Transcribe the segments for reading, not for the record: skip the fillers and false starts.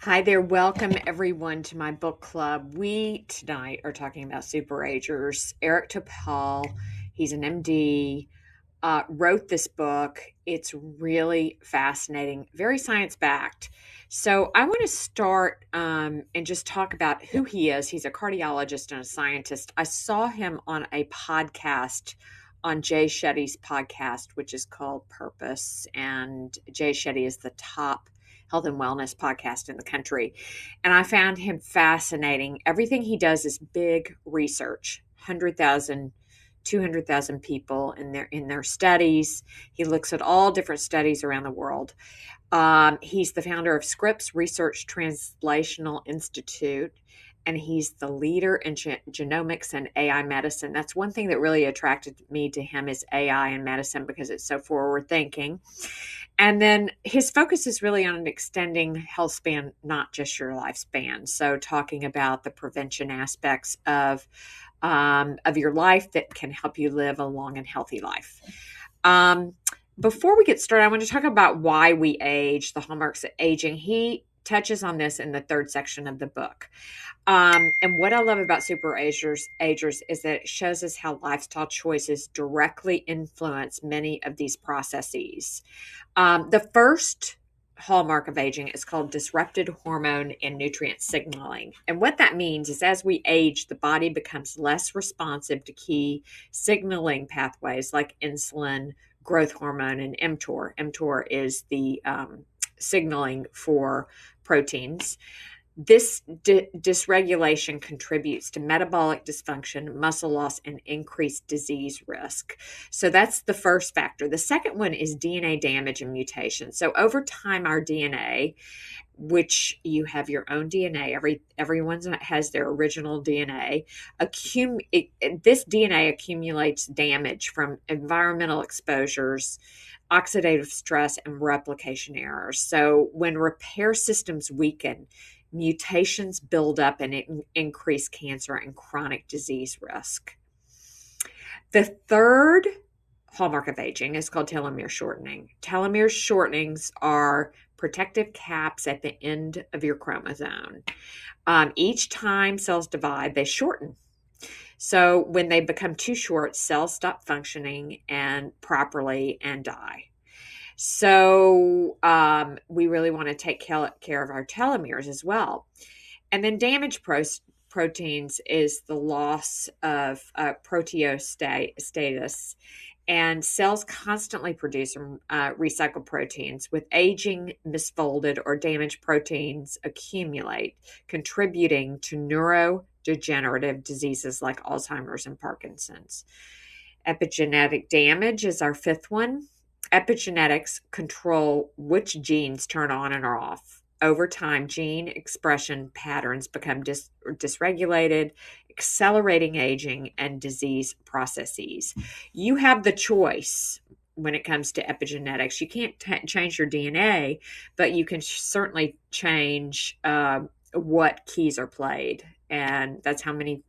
Hi there. Welcome everyone to my book club. We tonight are talking about Super Agers. Eric Topol, he's an MD, wrote this book. It's really fascinating, very science backed. So I want to start and just talk about who he is. He's a cardiologist and a scientist. I saw him on a podcast on Jay Shetty's podcast, which is called Purpose. And Jay Shetty is the top health and wellness podcast in the country. And I found him fascinating. Everything he does is big research, 100,000 200,000 people in their studies. He looks at all different studies around the world. He's the founder of Scripps Research Translational Institute, and he's the leader in genomics and AI medicine. That's one thing that really attracted me to him is AI and medicine because it's so forward thinking. And then his focus is really on extending health span, not just your lifespan. So talking about the prevention aspects of your life that can help you live a long and healthy life. Before we get started, I want to talk about why we age, the hallmarks of aging. He touches on this in the third section of the book. And what I love about Super Agers is that it shows us how lifestyle choices directly influence many of these processes. The first hallmark of aging is called disrupted hormone and nutrient signaling. And what that means is as we age, the body becomes less responsive to key signaling pathways like insulin, growth hormone, and mTOR. mTOR is the signaling for proteins. This dysregulation contributes to metabolic dysfunction, muscle loss, and increased disease risk. So that's the first factor. The second one is DNA damage and mutation. So over time, our DNA, which you have your own DNA, everyone has their original DNA. This DNA accumulates damage from environmental exposures, oxidative stress, and replication errors. So when repair systems weaken, mutations build up and increase cancer and chronic disease risk. The third hallmark of aging is called telomere shortening. Telomere shortenings are protective caps at the end of your chromosome. Each time cells divide, they shorten. So when they become too short, cells stop functioning and properly and die. So we really want to take care of our telomeres as well. And then damaged proteins is the loss of proteostasis. And cells constantly produce and recycle proteins. With aging, misfolded or damaged proteins accumulate, contributing to neurodegenerative diseases like Alzheimer's and Parkinson's. Epigenetic damage is our fifth one. Epigenetics control which genes turn on and are off. Over time, gene expression patterns become dysregulated, accelerating aging and disease processes. You have the choice when it comes to epigenetics. You can't change your DNA, but you can certainly change what keys are played. And that's how many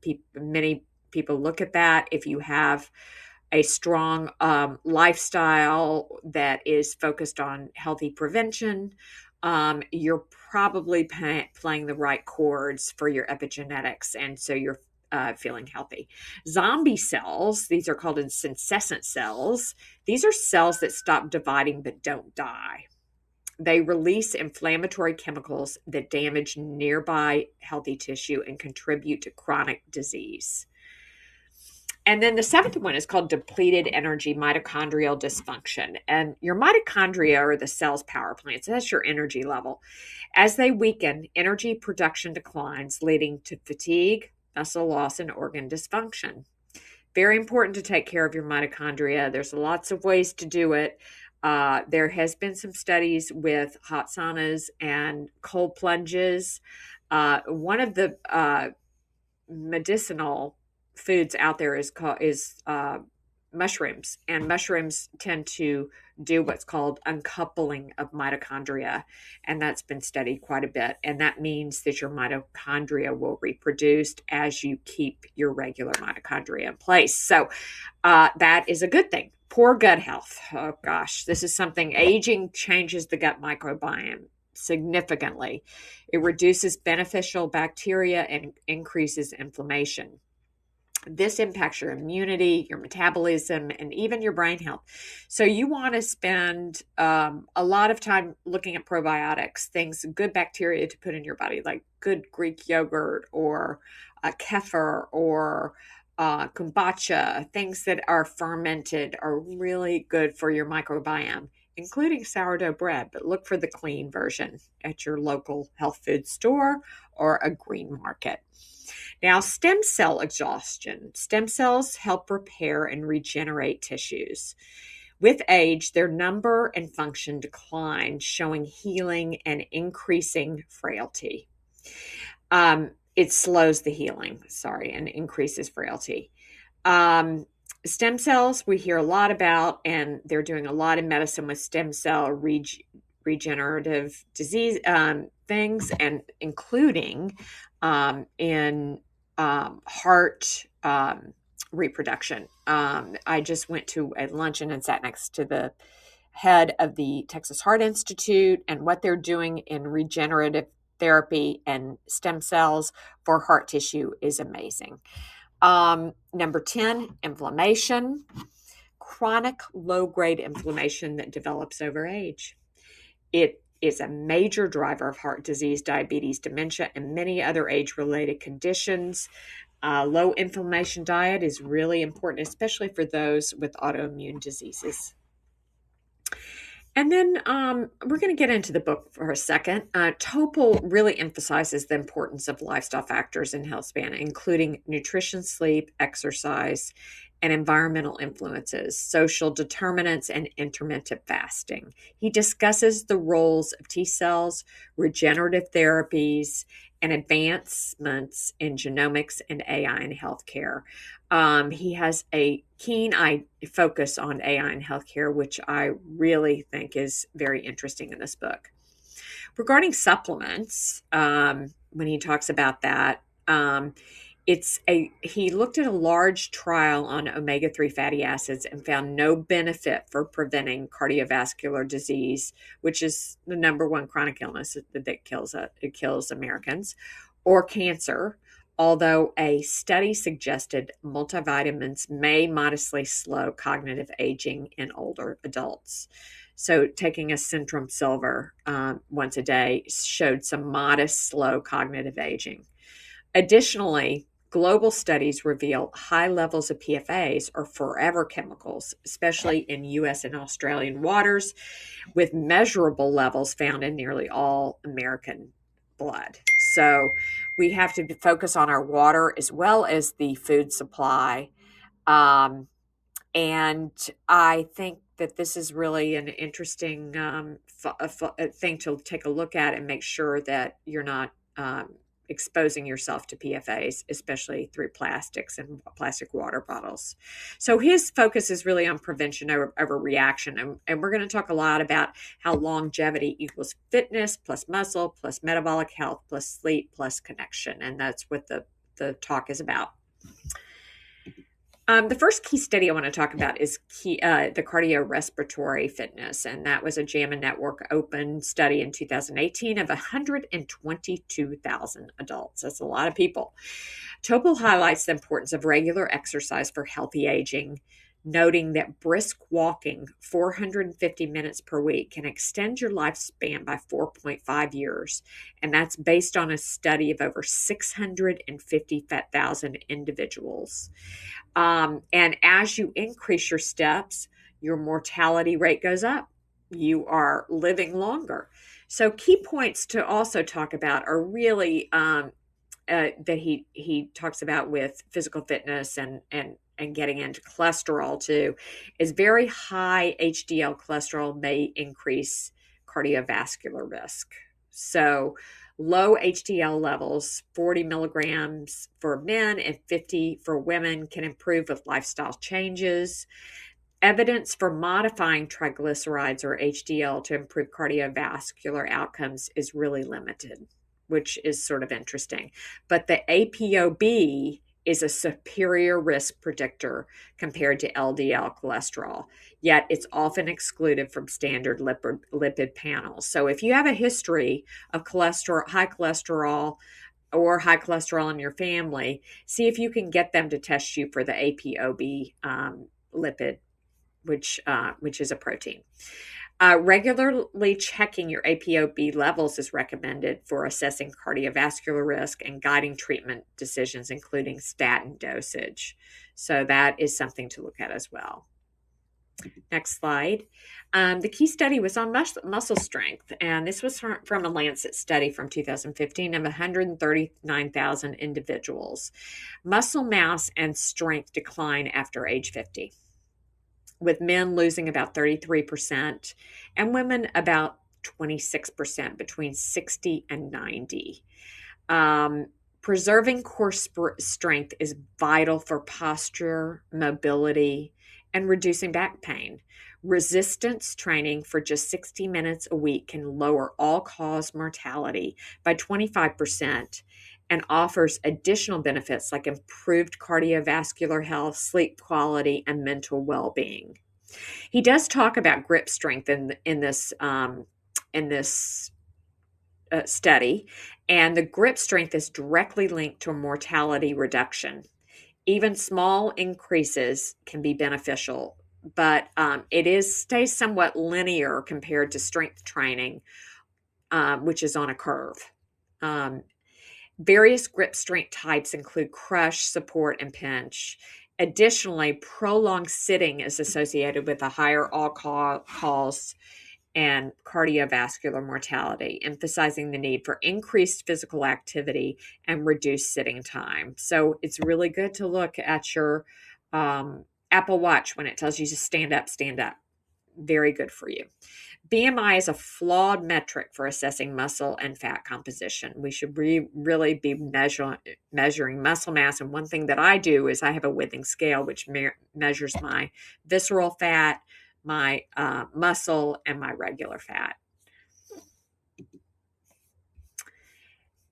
people look at that. If you have a strong lifestyle that is focused on healthy prevention, you're probably playing the right chords for your epigenetics, and so you're feeling healthy. Zombie cells, these are called senescent cells. These are cells that stop dividing but don't die. They release inflammatory chemicals that damage nearby healthy tissue and contribute to chronic disease. And then the seventh one is called depleted energy mitochondrial dysfunction. And your mitochondria are the cell's power plants. That's your energy level. As they weaken, energy production declines, leading to fatigue, muscle loss, and organ dysfunction. Very important to take care of your mitochondria. There's lots of ways to do it. There has been some studies with hot saunas and cold plunges. One of the medicinal foods out there is mushrooms, and mushrooms tend to do what's called uncoupling of mitochondria, and that's been studied quite a bit. And that means that your mitochondria will reproduce as you keep your regular mitochondria in place. So that is a good thing. Poor gut health. Oh gosh, this is something. Aging changes the gut microbiome. significantly. It reduces beneficial bacteria and increases inflammation. This impacts your immunity, your metabolism, and even your brain health. So you want to spend a lot of time looking at probiotics, things, good bacteria to put in your body, like good Greek yogurt or kefir or kombucha. Things that are fermented are really good for your microbiome, including sourdough bread. But look for the clean version at your local health food store or a green market. Now, stem cell exhaustion. Stem cells help repair and regenerate tissues. With age, their number and function decline, showing healing and increasing frailty. It slows the healing, and increases frailty. Stem cells, we hear a lot about, and they're doing a lot in medicine with stem cell regenerative disease things, and including in heart reproduction. I just went to a luncheon and sat next to the head of the Texas Heart Institute, and what they're doing in regenerative therapy and stem cells for heart tissue is amazing. Number 10, inflammation. Chronic low-grade inflammation that develops over age. It is a major driver of heart disease, diabetes, dementia, and many other age-related conditions. Low inflammation diet is really important, especially for those with autoimmune diseases. And then we're going to get into the book for a second. Topol really emphasizes the importance of lifestyle factors in health span, including nutrition, sleep, exercise, and environmental influences, social determinants, and intermittent fasting. He discusses the roles of T cells, regenerative therapies, and advancements in genomics and AI in healthcare. He has a keen eye focus on AI in healthcare, which I really think is very interesting in this book. Regarding supplements, when he talks about that, he looked at a large trial on omega-3 fatty acids and found no benefit for preventing cardiovascular disease, which is the number one chronic illness that kills Americans, or cancer. Although a study suggested multivitamins may modestly slow cognitive aging in older adults. So taking a Centrum Silver once a day showed some modest slow cognitive aging. Additionally, global studies reveal high levels of PFAs, or forever chemicals, especially in U.S. and Australian waters, with measurable levels found in nearly all American blood. So we have to focus on our water as well as the food supply. And I think that this is really an interesting thing to take a look at and make sure that you're not exposing yourself to PFAs, especially through plastics and plastic water bottles. So his focus is really on prevention over reaction. And we're going to talk a lot about how longevity equals fitness plus muscle plus metabolic health plus sleep plus connection. And that's what the talk is about. The first key study I want to talk about is the cardiorespiratory fitness, and that was a JAMA Network Open study in 2018 of 122,000 adults. That's a lot of people. Topol highlights the importance of regular exercise for healthy aging, noting that brisk walking 450 minutes per week can extend your lifespan by 4.5 years, and that's based on a study of over 650,000 individuals. And as you increase your steps, your mortality rate goes up. You are living longer. So key points to also talk about are really that he talks about with physical fitness and getting into cholesterol too, is very high HDL cholesterol may increase cardiovascular risk. So low HDL levels, 40 milligrams for men and 50 for women, can improve with lifestyle changes. Evidence for modifying triglycerides or HDL to improve cardiovascular outcomes is really limited, which is sort of interesting. But the ApoB is a superior risk predictor compared to LDL cholesterol, yet it's often excluded from standard lipid panels. So if you have a history of high cholesterol or high cholesterol in your family, see if you can get them to test you for the ApoB lipid, which is a protein. Regularly checking your ApoB levels is recommended for assessing cardiovascular risk and guiding treatment decisions, including statin dosage. So that is something to look at as well. Next slide. The key study was on muscle strength, and this was from a Lancet study from 2015 of 139,000 individuals. Muscle mass and strength decline after age 50, with men losing about 33% and women about 26% between 60 and 90. Preserving core strength is vital for posture, mobility, and reducing back pain. Resistance training for just 60 minutes a week can lower all-cause mortality by 25% and offers additional benefits like improved cardiovascular health, sleep quality, and mental well-being. He does talk about grip strength in this study, and the grip strength is directly linked to mortality reduction. Even small increases can be beneficial, but stays somewhat linear compared to strength training, which is on a curve. Various grip strength types include crush, support, and pinch. Additionally, prolonged sitting is associated with a higher all-cause and cardiovascular mortality, emphasizing the need for increased physical activity and reduced sitting time. So it's really good to look at your Apple Watch when it tells you to stand up, stand up. Very good for you. BMI is a flawed metric for assessing muscle and fat composition. We should really be measuring muscle mass. And one thing that I do is I have a withing scale, which measures my visceral fat, my muscle, and my regular fat.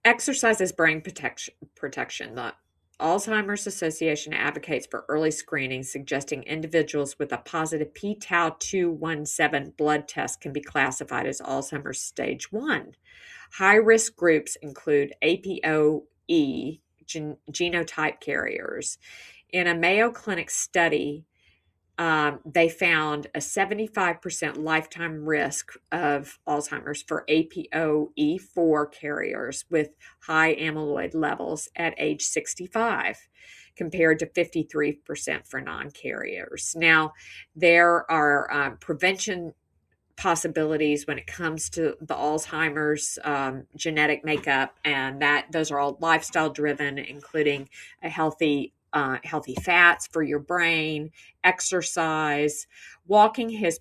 Exercise is brain protection. The Alzheimer's Association advocates for early screening, suggesting individuals with a positive p-tau217 blood test can be classified as Alzheimer's stage 1. High-risk groups include APOE genotype carriers. In a Mayo Clinic study, they found a 75% lifetime risk of Alzheimer's for APOE4 carriers with high amyloid levels at age 65, compared to 53% for non-carriers. Now, there are prevention possibilities when it comes to the Alzheimer's genetic makeup, and those are all lifestyle driven, including a healthy fats for your brain, exercise. Walking has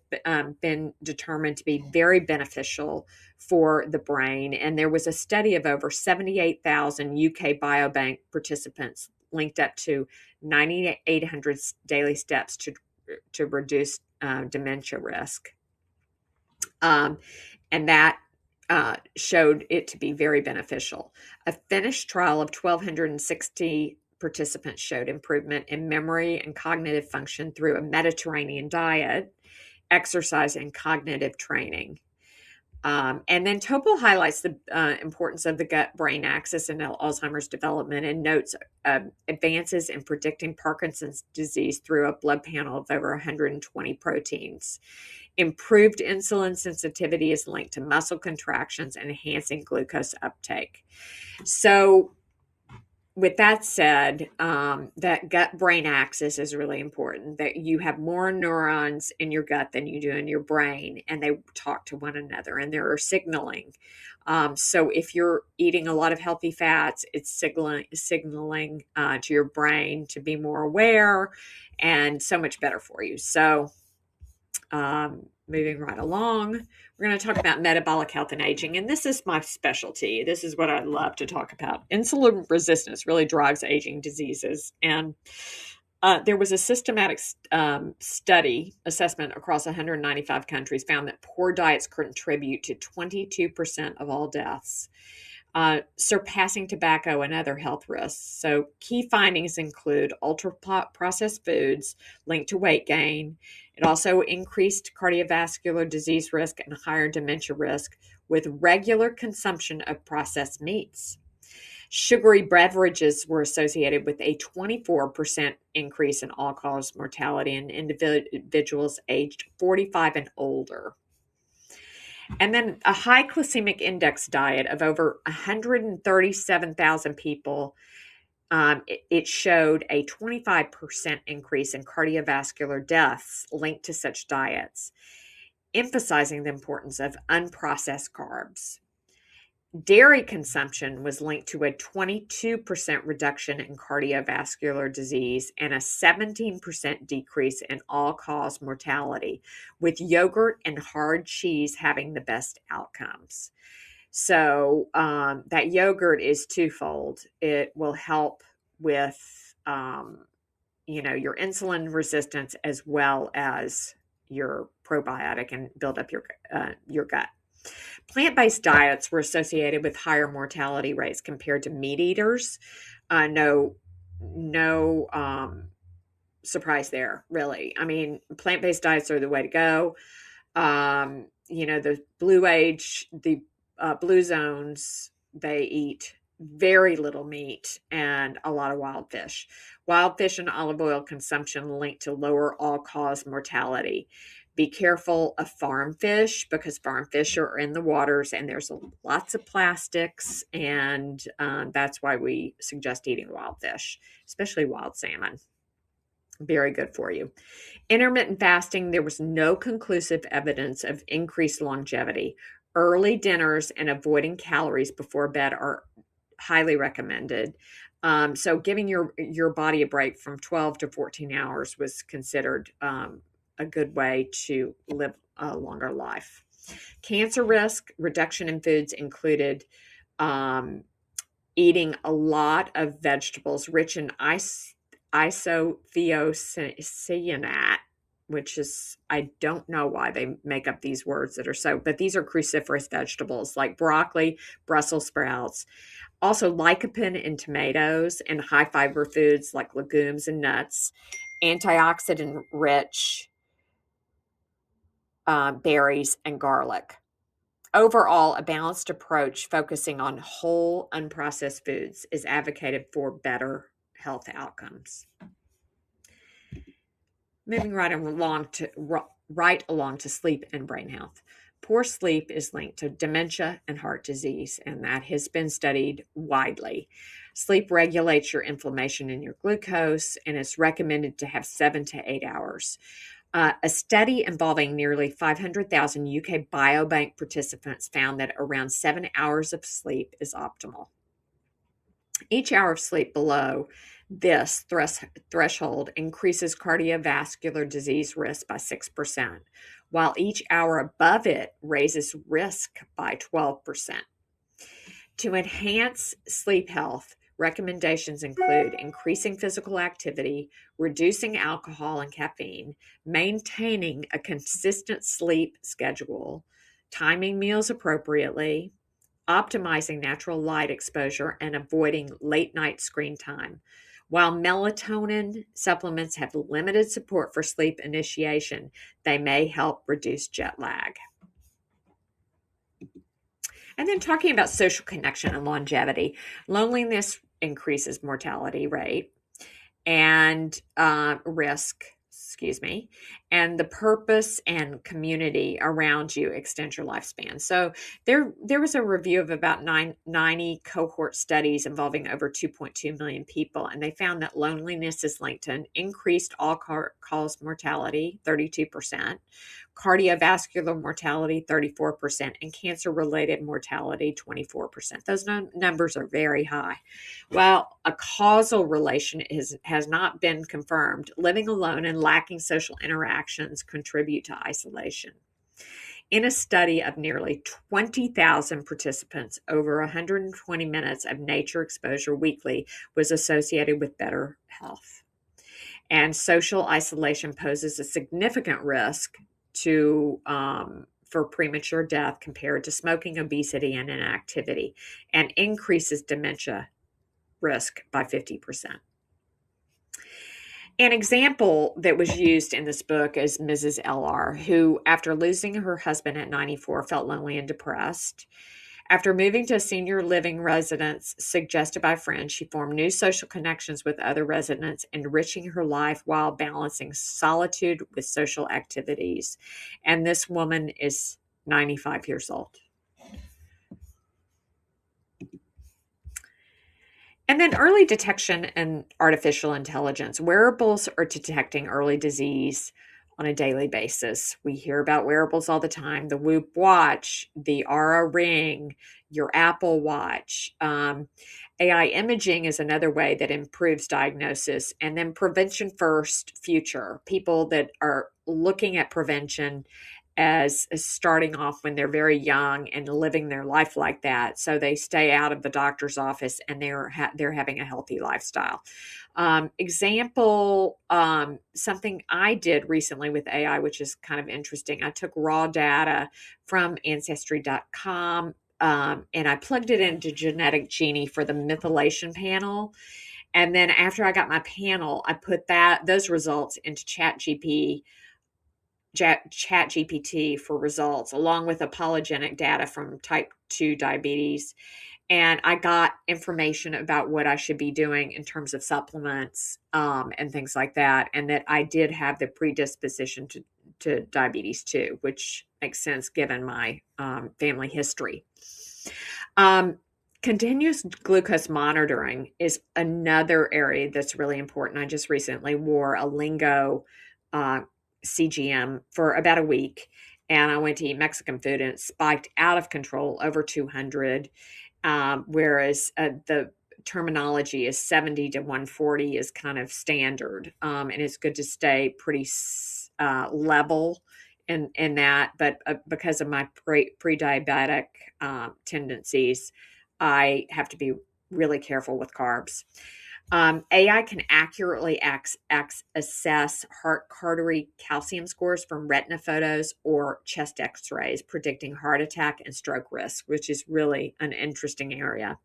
been determined to be very beneficial for the brain, and there was a study of over 78,000 UK Biobank participants linked up to 9,800 daily steps to reduce dementia risk. And that showed it to be very beneficial. A Finnish trial of 1,260 participants showed improvement in memory and cognitive function through a Mediterranean diet, exercise, and cognitive training. And then Topol highlights the importance of the gut-brain axis in Alzheimer's development and notes advances in predicting Parkinson's disease through a blood panel of over 120 proteins. Improved insulin sensitivity is linked to muscle contractions and enhancing glucose uptake. So with that said, that gut-brain axis is really important, that you have more neurons in your gut than you do in your brain, and they talk to one another, and there are signaling. So if you're eating a lot of healthy fats, it's signaling to your brain to be more aware and so much better for you. So moving right along, we're going to talk about metabolic health and aging, and this is my specialty. This is what I love to talk about. Insulin resistance really drives aging diseases, and there was a systematic study assessment across 195 countries found that poor diets contribute to 22% of all deaths. surpassing tobacco and other health risks. So, key findings include ultra processed foods linked to weight gain. It also increased cardiovascular disease risk and higher dementia risk with regular consumption of processed meats. Sugary beverages were associated with a 24% increase in all cause mortality in individuals aged 45 and older. And then a high glycemic index diet of over 137,000 people, it showed a 25% increase in cardiovascular deaths linked to such diets, emphasizing the importance of unprocessed carbs. Dairy consumption was linked to a 22% reduction in cardiovascular disease and a 17% decrease in all-cause mortality, with yogurt and hard cheese having the best outcomes. So that yogurt is twofold. It will help with, your insulin resistance as well as your probiotic and build up your gut. Plant-based diets were associated with higher mortality rates compared to meat eaters. No surprise there, really. I mean, plant-based diets are the way to go. The blue zones, they eat very little meat and a lot of wild fish. Wild fish and olive oil consumption linked to lower all-cause mortality. Be careful of farm fish because farm fish are in the waters and there's lots of plastics, and that's why we suggest eating wild fish, especially wild salmon. Very good for you. Intermittent fasting, there was no conclusive evidence of increased longevity. Early dinners and avoiding calories before bed are highly recommended. So giving your body a break from 12 to 14 hours was considered a good way to live a longer life. Cancer risk reduction in foods included eating a lot of vegetables rich in isothiocyanate, which is, I don't know why they make up these words that are so, but these are cruciferous vegetables like broccoli, Brussels sprouts, also lycopene in tomatoes, and high fiber foods like legumes and nuts, antioxidant rich berries and garlic. Overall, a balanced approach focusing on whole, unprocessed foods is advocated for better health outcomes. Moving right along to sleep and brain health. Poor sleep is linked to dementia and heart disease, and that has been studied widely. Sleep regulates your inflammation and your glucose, and it's recommended to have 7 to 8 hours. A study involving nearly 500,000 UK biobank participants found that around 7 hours of sleep is optimal. Each hour of sleep below this threshold increases cardiovascular disease risk by 6%, while each hour above it raises risk by 12%. To enhance sleep health, recommendations include increasing physical activity, reducing alcohol and caffeine, maintaining a consistent sleep schedule, timing meals appropriately, optimizing natural light exposure, and avoiding late night screen time. While melatonin supplements have limited support for sleep initiation, they may help reduce jet lag. And then talking about social connection and longevity, loneliness increases mortality rate and risk, and the purpose and community around you extend your lifespan. So there was a review of about 90 cohort studies involving over 2.2 million people, and they found that loneliness is linked to an increased all-cause mortality, 32%, cardiovascular mortality, 34%, and cancer-related mortality, 24%. Those numbers are very high. While a causal relation has not been confirmed, living alone and lacking social interactions contribute to isolation. In a study of nearly 20,000 participants, over 120 minutes of nature exposure weekly was associated with better health. And social isolation poses a significant risk to for premature death compared to smoking, obesity, and inactivity, and increases dementia risk by 50%. An example that was used in this book is Mrs. LR, who, after losing her husband at 94, felt lonely and depressed. After moving to a senior living residence suggested by friends, she formed new social connections with other residents, enriching her life while balancing solitude with social activities. And this woman is 95 years old. And then early detection and artificial intelligence. Wearables are detecting early disease on a daily basis. We hear about wearables all the time: the Whoop watch, the Aura ring, your Apple Watch. AI imaging is another way that improves diagnosis. And then prevention first future. People that are looking at prevention as starting off when they're very young and living their life like that, so they stay out of the doctor's office and they're having a healthy lifestyle. Example, something I did recently with AI, which is kind of interesting. I took raw data from Ancestry.com, and I plugged it into Genetic Genie for the methylation panel. And then after I got my panel, I put those results into ChatGPT for results, along with apologenic data from type 2 diabetes. And I got information about what I should be doing in terms of supplements, and things like that. And that I did have the predisposition to diabetes too, which makes sense given my family history. Continuous glucose monitoring is another area that's really important. I just recently wore a Lingo CGM for about a week, and I went to eat Mexican food and it spiked out of control over 200, whereas the terminology is 70 to 140 is kind of standard, and it's good to stay pretty level in that. But because of my pre-diabetic tendencies, I have to be really careful with carbs. AI can accurately assess heart artery calcium scores from retina photos or chest x-rays, predicting heart attack and stroke risk, which is really an interesting area.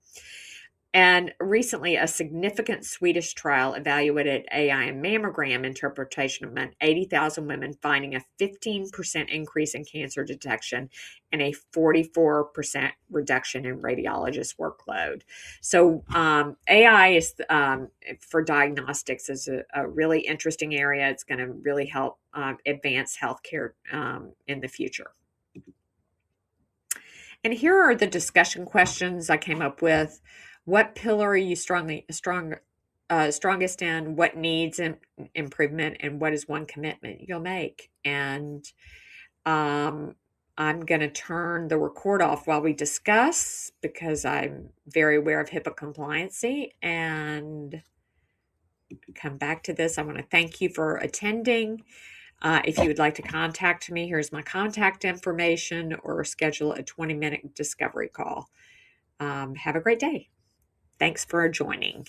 And recently, a significant Swedish trial evaluated AI and mammogram interpretation among 80,000 women, finding a 15% increase in cancer detection and a 44% reduction in radiologist workload. So AI is for diagnostics is a really interesting area. It's going to really help advance healthcare in the future. And here are the discussion questions I came up with. What pillar are you strongest in? What needs improvement? And what is one commitment you'll make? And I'm going to turn the record off while we discuss, because I'm very aware of HIPAA compliancy, and come back to this. I want to thank you for attending. If you would like to contact me, here's my contact information, or schedule a 20-minute discovery call. Have a great day. Thanks for joining.